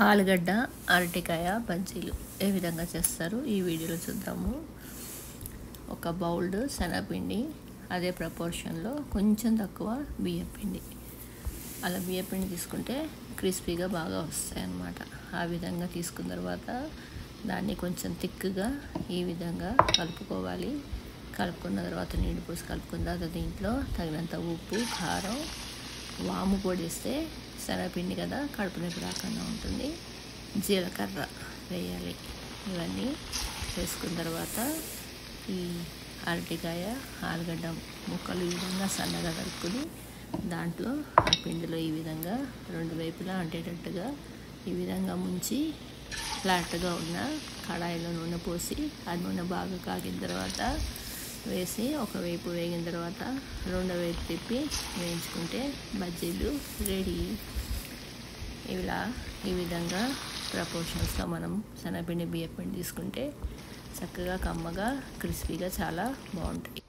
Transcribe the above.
ఆలుగడ్డ అరటికాయ బజ్జీలు ఏ విధంగా చేస్తారు ఈ వీడియోలో చూద్దాము. ఒక బౌల్ శనగపిండి, అదే ప్రపోర్షన్లో కొంచెం తక్కువ బియ్యపిండి. అలా బియ్యపిండి తీసుకుంటే క్రిస్పీగా బాగా వస్తాయి అన్నమాట. ఆ విధంగా తీసుకున్న తర్వాత దాన్ని కొంచెం థిక్గా ఈ విధంగా కలుపుకోవాలి. కలుపుకున్న తర్వాత నీళ్ళు పోసి కలుపుకున్న తర్వాత దీంట్లో తగినంత ఉప్పు, కారం, వాము పొడి వేస్తే శనగపిండి కదా కడుపు నొప్పి రాకుండా ఉంటుంది. జీలకర్ర వేయాలి. ఇవన్నీ వేసుకున్న తర్వాత ఈ అరటికాయ, ఆలుగడ్డ ముక్కలు ఈ విధంగా సన్నగా కలుపుకొని దాంట్లో ఆ పిండిలో ఈ విధంగా రెండు వైపులా అంటేటట్టుగా ఈ విధంగా ముంచి ఫ్లాట్గా ఉన్న కడాయిలో నూనె పోసి ఆ నూనె బాగా కాగిన తర్వాత వేసి ఒకవైపు వేగిన తర్వాత రెండో వైపు తిప్పి వేయించుకుంటే బజ్జీలు రెడీ. ఇలా ఈ విధంగా ప్రపోర్షన్స్లో మనం శనగపిండి, బియ్యపిండి తీసుకుంటే చక్కగా కమ్మగా క్రిస్పీగా చాలా బాగుంటాయి.